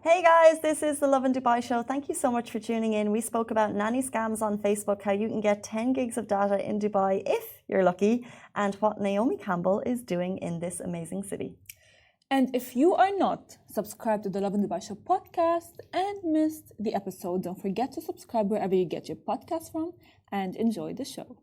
Hey guys, this is the Lovin Dubai show. Thank you so much for tuning in. We spoke about nanny scams on Facebook, how you can get 10 gigs of data in Dubai if you're lucky, and what Naomi Campbell is doing in this amazing city. And if you are not subscribed to the Lovin Dubai show podcast and missed the episode, don't forget to subscribe wherever you get your podcast from and enjoy the show.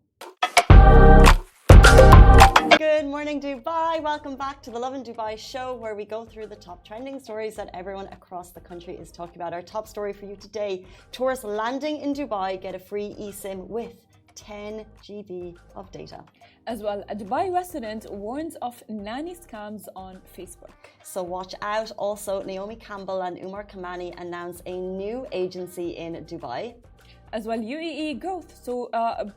Good morning, Dubai. Welcome back to the Lovin Dubai show, where we go through the top trending stories that everyone across the country is talking about. Our top story for you today: tourists landing in Dubai get a free eSIM with 10 GB of data. As well, a Dubai resident warns of nanny scams on Facebook. So watch out. Also, Naomi Campbell and Umar Kamani announce a new agency in Dubai. As well, UAE growth, so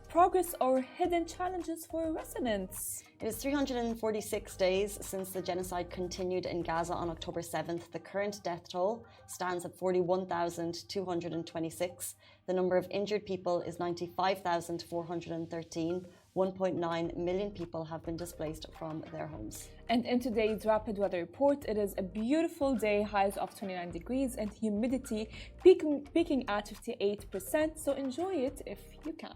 progress or hidden challenges for residents. It is 346 days since the genocide continued in Gaza on October 7th. The current death toll stands at 41,226. The number of injured people is 95,413. 1.9 million people have been displaced from their homes. And in today's rapid weather report, it is a beautiful day, highs of 29 degrees and humidity peaking at 58%. So enjoy it if you can.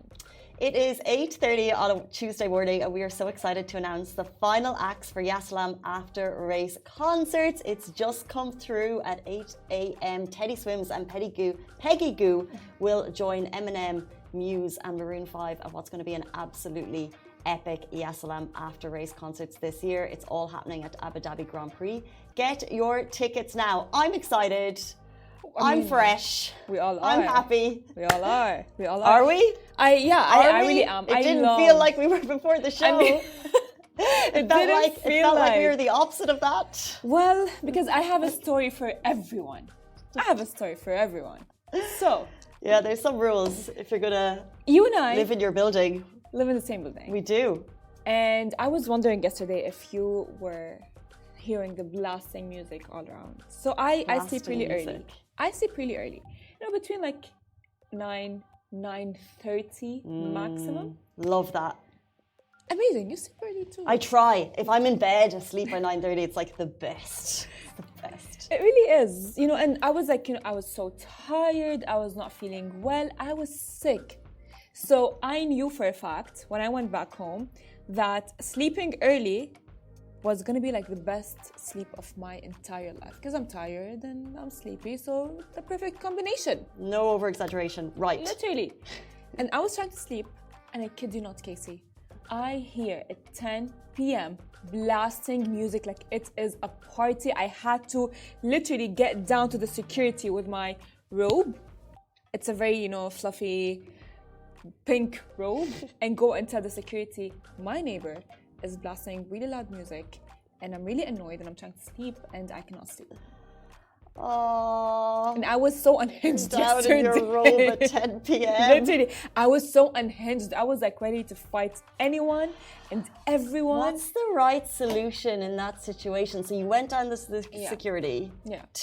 It is 8:30 on a Tuesday morning, and we are so excited to announce the final acts for Yasalam After Race concerts. It's just come through at 8 a.m. Teddy Swims and Peggy Goo will join Eminem, Muse and Maroon 5 at what's going to be an absolutely epic Yasalam After Race concerts this year. It's all happening at Abu Dhabi Grand Prix. Get your tickets now. I'm excited. I'm fresh. We all are. I'm happy. We all are. We all are. Are we? I really am. It didn't feel like we were before the show. It felt like we were the opposite of that. Well, because I have a story for everyone. So, yeah, there's some rules if you're gonna live in your building. Live in the same building. We do. And I was wondering yesterday if you were hearing the blasting music all around. So I sleep really early. Between like 9:30 maximum. Love that. Amazing. You sleep early too. I try. If I'm in bed asleep by 9:30, it's like the best. It's the best. It really is. And I was like, I was so tired. I was not feeling well. I was sick. So I knew for a fact when I went back home that sleeping early was going to be like the best sleep of my entire life, because I'm tired and I'm sleepy. So the perfect combination. No over-exaggeration. Right. Literally. And I was trying to sleep, and I kid you not, Casey, I hear at 10 p.m. blasting music like it is a party. I had to literally get down to the security with my robe. It's a very, fluffy pink robe, and go into the security. My neighbor is blasting really loud music, and I'm really annoyed, and I'm trying to sleep, and I cannot sleep. Oh, and I was so unhinged yesterday. In your robe at 10 p.m. Literally, I was so unhinged. I was like ready to fight anyone and everyone. What's the right solution in that situation? So you went down the security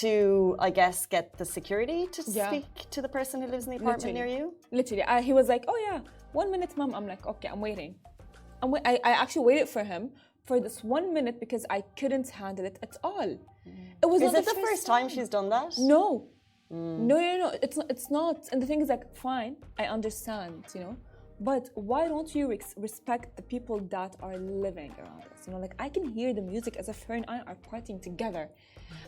to, I guess, get the security to speak to the person who lives in the apartment near you? Literally, he was like, "Oh yeah, 1 minute, mom." I'm like, "Okay, I'm waiting." I actually waited for him for this 1 minute because I couldn't handle it at all. It was Is it the first time she's done that? No. No. It's not. And the thing is, like, fine, I understand, but why don't you respect the people that are living around us? Like, I can hear the music as if her and I are partying together.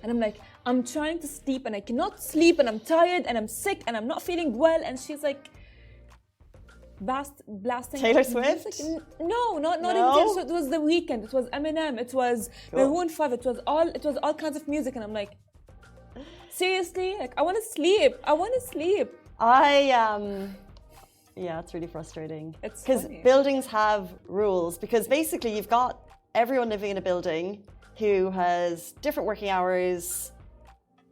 And I'm like, I'm trying to sleep and I cannot sleep, and I'm tired and I'm sick and I'm not feeling well. And she's like, blasting Taylor Swift? No, not even Taylor Swift. It was The Weeknd. It was Eminem. It was Maroon 5. It was all kinds of music, and I'm like, seriously, like, I want to sleep. Yeah, it's really frustrating. It's because buildings have rules. Because basically, you've got everyone living in a building who has different working hours.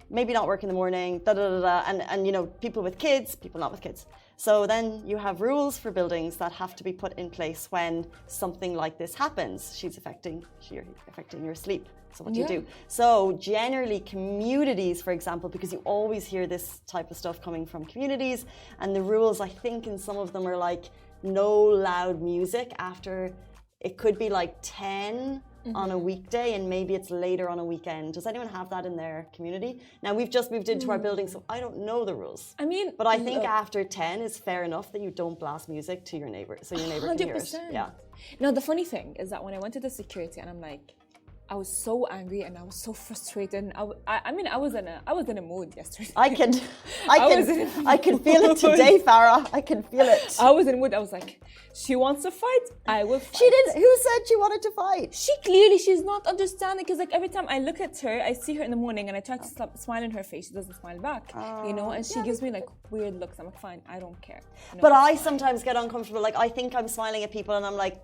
Maybe not work in the morning, and people with kids, people not with kids. So then you have rules for buildings that have to be put in place when something like this happens. She's affecting your sleep. So what do you do? So generally communities, for example, because you always hear this type of stuff coming from communities, and the rules, I think in some of them are like no loud music after it could be like 10 on a weekday and maybe it's later on a weekend. Does anyone have that in their community? Now we've just moved into our building, so I don't know the rules. I mean, but I think after 10 is fair enough that you don't blast music to your neighbor, so your neighbor can hear it. Yeah. Now the funny thing is that when I went to the security and I'm like, I was so angry and I was so frustrated. I mean, I was in a mood yesterday. I can feel it today, Farah. I can feel it. I was in a mood. I was like, she wants to fight, I will fight. She didn't. Who said she wanted to fight? She's not understanding, because like every time I look at her, I see her in the morning and I try to smile in her face. She doesn't smile back, and she gives me like weird looks. I'm like, fine, I don't care. No, but I sometimes get uncomfortable. Like I think I'm smiling at people and I'm like,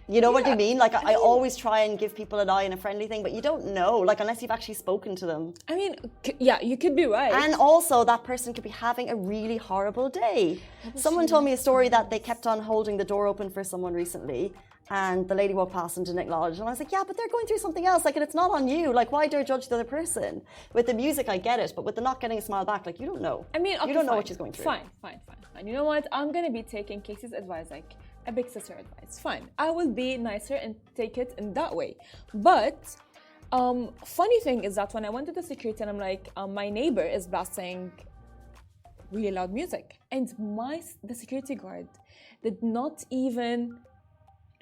you know what I mean? Like I always try and give people an eye and a friendly thing, but you don't know, like unless you've actually spoken to them. I mean, yeah, you could be right. And also that person could be having a really horrible day. Someone told me a story that they kept on holding the door open for someone recently, and the lady walked past and didn't acknowledge. And I was like, yeah, but they're going through something else. Like, and it's not on you. Like, why dare judge the other person? With the music, I get it, but with the not getting a smile back, like you don't know. I mean, okay, you don't know what she's going through. Fine. You know what? I'm gonna be taking Casey's advice, like a big sister advice. Fine, I will be nicer and take it in that way. But funny thing is that when I went to the security and I'm like, my neighbor is blasting really loud music, and the security guard did not even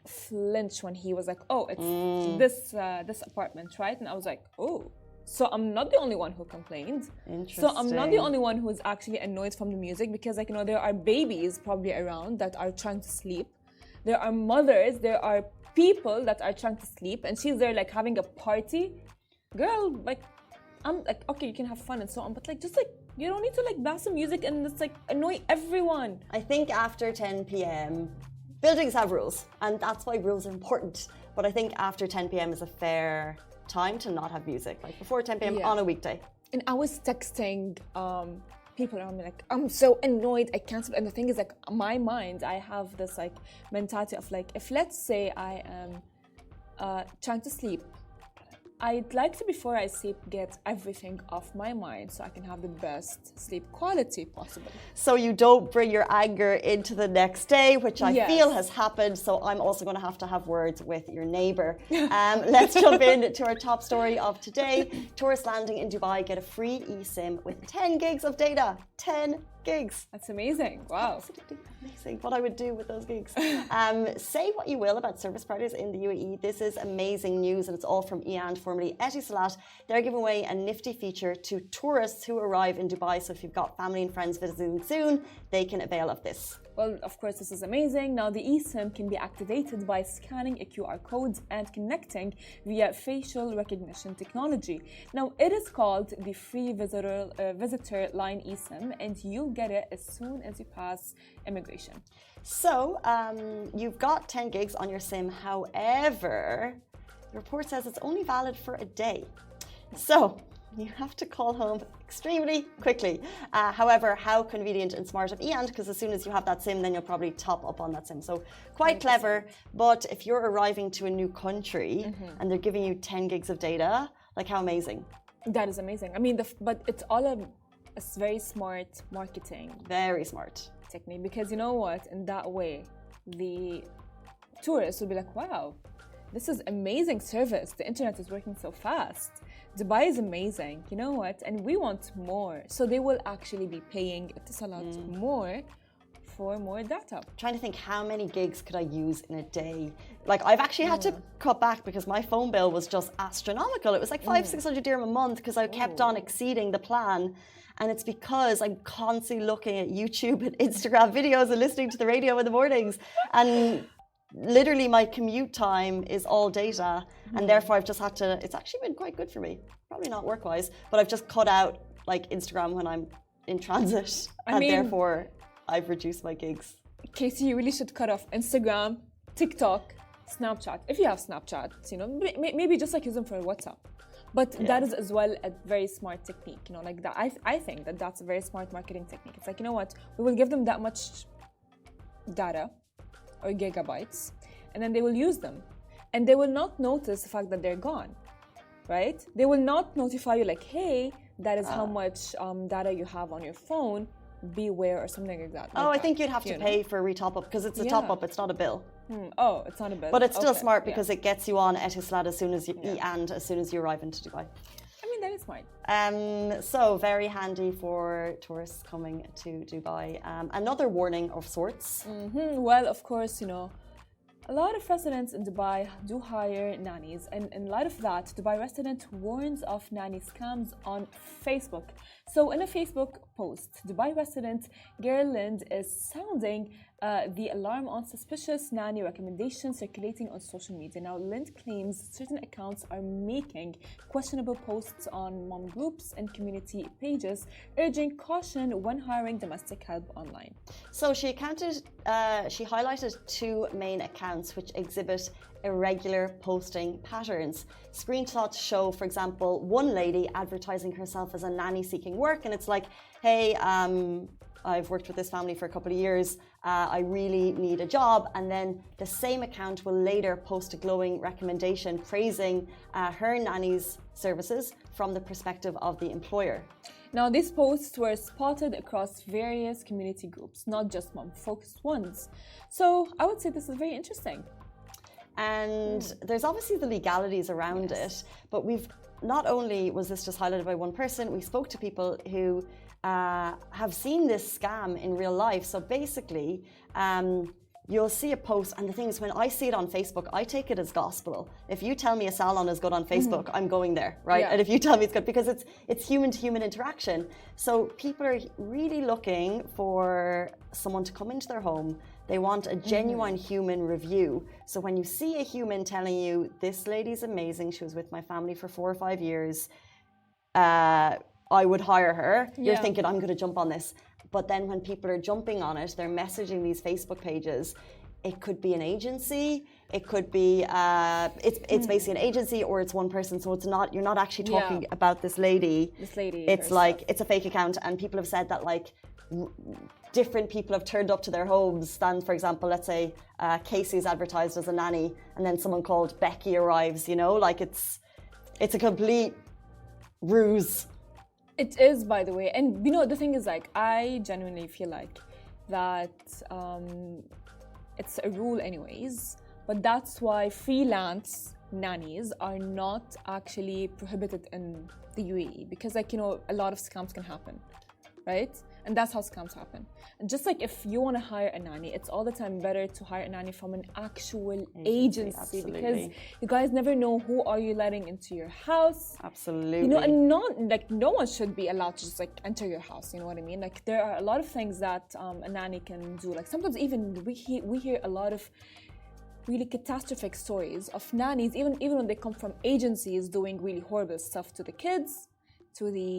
flinch when he was like, oh, it's this apartment, right? And I was like, oh, so I'm not the only one who complained. Interesting. So I'm not the only one who is actually annoyed from the music, because like, there are babies probably around that are trying to sleep. There are mothers, there are people that are trying to sleep, and she's there like having a party. Girl, like, I'm like, okay, you can have fun and so on, but like, just like, you don't need to like blast some music and it's like annoy everyone. I think after 10 p.m. buildings have rules, and that's why rules are important. But I think after 10 p.m. is a fair time to not have music, like before 10 p.m. on a weekday. And I was texting people around me like, I'm so annoyed, I can't sleep. And the thing is, like, my mind, I have this like mentality of like, if let's say I am trying to sleep, I'd like to, before I sleep, get everything off my mind so I can have the best sleep quality possible. So you don't bring your anger into the next day, which I feel has happened. So I'm also going to have words with your neighbor. Let's jump into our top story of today. Tourists landing in Dubai get a free eSIM with 10 gigs of data. 10 gigs. That's amazing. Wow. Absolutely amazing. What I would do with those gigs. Say what you will about service providers in the UAE. This is amazing news, and it's all from EAND, formerly Etisalat. They're giving away a nifty feature to tourists who arrive in Dubai. So if you've got family and friends visiting soon, they can avail of this. Well, of course, this is amazing. Now, the eSIM can be activated by scanning a QR code and connecting via facial recognition technology. Now, it is called the free visitor line eSIM, and you'll get it as soon as you pass immigration. So, you've got 10 gigs on your SIM. However, the report says it's only valid for a day. So, you have to call home extremely quickly. However, how convenient and smart of EAND, because as soon as you have that SIM, then you'll probably top up on that SIM. So quite 100%. Clever, but if you're arriving to a new country and they're giving you 10 gigs of data, like how amazing. That is amazing. I mean, but it's all a very smart marketing. Very smart. Technique, because you know what? In that way, the tourists will be like, wow, this is amazing service. The internet is working so fast. Dubai is amazing, you know what? And we want more. So they will actually be paying Etisalat more for more data. I'm trying to think how many gigs could I use in a day. Like I've actually had to cut back because my phone bill was just astronomical. It was like 500-600 dirham a month because I kept on exceeding the plan. And it's because I'm constantly looking at YouTube and Instagram videos and listening to the radio in the mornings. And literally my commute time is all data, and therefore I've just had to, it's actually been quite good for me, probably not work-wise, but I've just cut out like Instagram when I'm in transit, and therefore I've reduced my gigs. Casey, you really should cut off Instagram, TikTok, Snapchat. If you have Snapchat, you know, maybe just like use them for WhatsApp. But that is as well a very smart technique, you know, like that. I think that that's a very smart marketing technique. It's like, you know what, we will give them that much data or gigabytes, and then they will use them, and they will not notice the fact that they're gone, right? They will not notify you like, hey, that is how much data you have on your phone, beware, or something like that. I think you'd have to pay for a re-top up because it's a top up, it's not a bill. Oh, it's not a bit. But it's still Okay, smart yeah. because it gets you on Etisalat as soon as you and as soon as you arrive into Dubai. I mean, that is smart. So very handy for tourists coming to Dubai. Another warning of sorts. Well, of course, a lot of residents in Dubai do hire nannies, and in light of that, Dubai resident warns of nanny scams on Facebook. So, in a Facebook post, Dubai resident Gerlind is sounding the alarm on suspicious nanny recommendations circulating on social media. Now, Lind claims certain accounts are making questionable posts on mom groups and community pages, urging caution when hiring domestic help online. So she highlighted two main accounts which exhibit irregular posting patterns. Screenshots show, for example, one lady advertising herself as a nanny seeking work, and it's like, hey, I've worked with this family for a couple of years. I really need a job. And then the same account will later post a glowing recommendation praising her nanny's services from the perspective of the employer. Now, these posts were spotted across various community groups, not just mom-focused ones. So I would say this is very interesting. And there's obviously the legalities around it, but we've not only was this just highlighted by one person, we spoke to people who have seen this scam in real life. So basically, you'll see a post, and the thing is, when I see it on Facebook, I take it as gospel. If you tell me a salon is good on Facebook, I'm going there, right? Yeah. And if you tell me it's good, because it's human-to-human interaction. So people are really looking for someone to come into their home. They want a genuine human review. So when you see a human telling you, this lady's amazing, she was with my family for 4 or 5 years, I would hire her. You're thinking, I'm going to jump on this. But then when people are jumping on it, they're messaging these Facebook pages. It could be an agency. It could be, it's basically an agency, or it's one person. So it's not, you're not actually talking about this lady. It's herself. like, it's a fake account. And people have said that like different people have turned up to their homes. And for example, let's say Casey's advertised as a nanny, and then someone called Becky arrives, like it's a complete ruse. It is, by the way. And the thing is, like, I genuinely feel like that it's a rule anyways, but that's why freelance nannies are not actually prohibited in the UAE, because a lot of scams can happen, right? And that's how scams happen. And just like if you want to hire a nanny, it's all the time better to hire a nanny from an actual agency, because you guys never know who are you letting into your house. Absolutely. And not like no one should be allowed to just like enter your house. You know what I mean? Like there are a lot of things that a nanny can do. Like sometimes even we hear a lot of really catastrophic stories of nannies, even when they come from agencies doing really horrible stuff to the kids, to the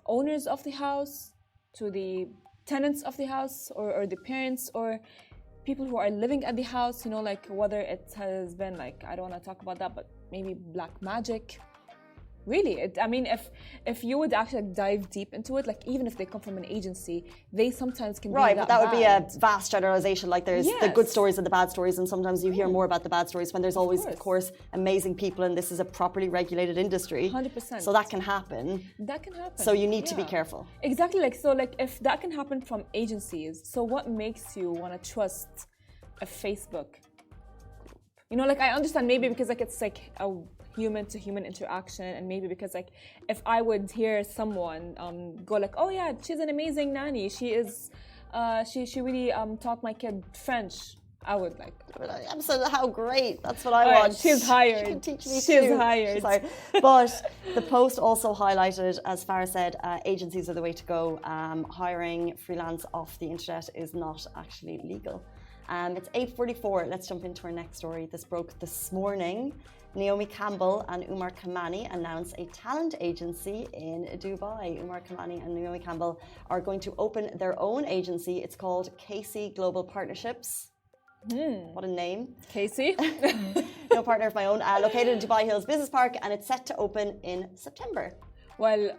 owners of the house, to the tenants of the house, or the parents, or people who are living at the house, like whether it has been like, I don't want to talk about that, but maybe black magic. Really, if you would actually dive deep into it, like even if they come from an agency, they sometimes can be right, but that would be a bad. vast generalization. Like there's the good stories and the bad stories, and sometimes you hear more about the bad stories when there's always, of course, amazing people, and this is a properly regulated industry. 100%. So that can happen. That can happen. So you need to be careful. Exactly. Like if that can happen from agencies, so what makes you want to trust a Facebook group? Like I understand maybe because like it's like a human-to-human interaction, and maybe because like if I would hear someone go like, oh yeah, she's an amazing nanny, she is she really taught my kid French, I would like, So how great, that's what I want. She's hired. She can teach me She's too. hired. She's hired. But the post also highlighted, as Farah said, agencies are the way to go. Hiring freelance off the internet is not actually legal. It's 8:44. Let's jump into our next story. This broke this morning. Naomi Campbell and Umar Kamani announced a talent agency in Dubai. Umar Kamani and Naomi Campbell are going to open their own agency. It's called Casey Global Partnerships. What a name. Casey. No partner of my own. Located in Dubai Hills Business Park, and it's set to open in September. Well,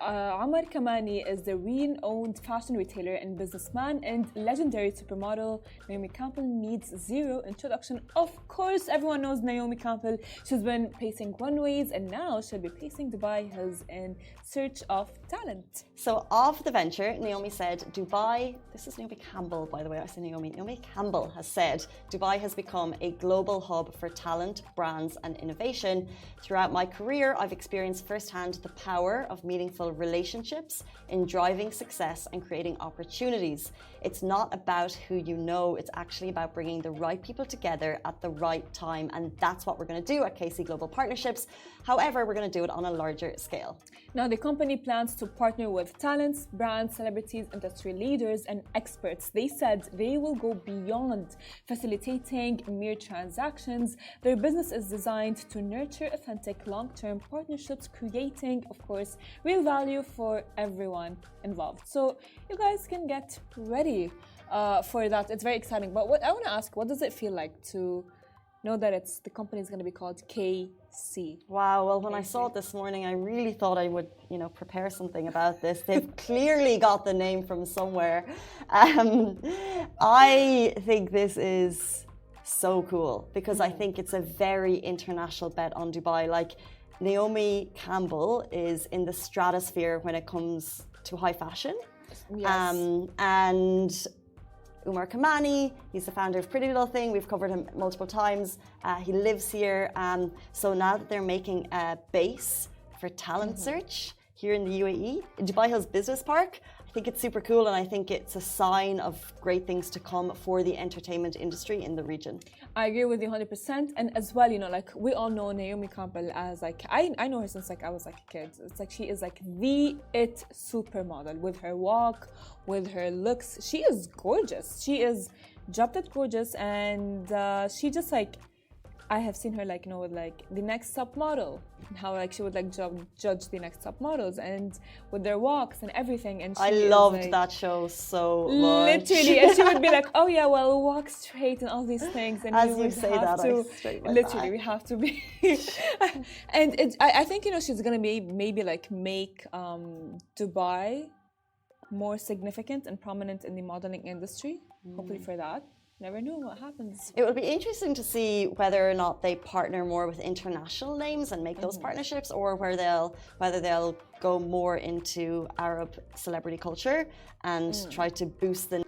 Umar Kamani is the renowned fashion retailer and businessman and legendary supermodel. Naomi Campbell needs zero introduction. Of course, everyone knows Naomi Campbell. She's been pacing runways and now she'll be pacing Dubai in search of talent. So of the venture, Naomi said, Dubai, this is Naomi Campbell, by the way, I say Naomi. Naomi Campbell has said, Dubai has become a global hub for talent, brands and innovation. Throughout my career, I've experienced firsthand the power of meaningful relationships in driving success and creating opportunities. It's not about who you know, it's actually about bringing the right people together at the right time. And that's what we're going to do at KC Global Partnerships. However, we're going to do it on a larger scale. Now, the company plans to partner with talents, brands, celebrities, industry leaders, and experts. They said they will go beyond facilitating mere transactions. Their business is designed to nurture authentic long-term partnerships, creating, of course, real value for everyone involved. So you guys can get ready for that. It's very exciting. But what I want to ask, what does it feel like to know that the company is going to be called KC? Wow, well, when I saw it this morning, I really thought I would, prepare something about this. They've clearly got the name from somewhere. I think this is so cool because I think it's a very international bet on Dubai. Like, Naomi Campbell is in the stratosphere when it comes to high fashion. Yes. And Umar Kamani, he's the founder of Pretty Little Thing. We've covered him multiple times. He lives here. So now that they're making a base for talent search here in the UAE, in Dubai Hills Business Park, I think it's super cool, and I think it's a sign of great things to come for the entertainment industry in the region. I agree with you 100%. And as well, we all know Naomi Campbell as I know her since I was a kid. It's like she is the it supermodel with her walk, with her looks. She is gorgeous. She is drop dead gorgeous, and she just I have seen her with the next top model, how she would judge the next top models and with their walks and everything. And I loved that show so much. Literally, and she would be like, "Oh yeah, well, walk straight and all these things." And as you say that, I straight my literally, back. we have to be. And I think she's gonna maybe make Dubai more significant and prominent in the modeling industry. Hopefully for that. Never know what happens. It will be interesting to see whether or not they partner more with international names and make those partnerships, or whether they'll go more into Arab celebrity culture and try to boost the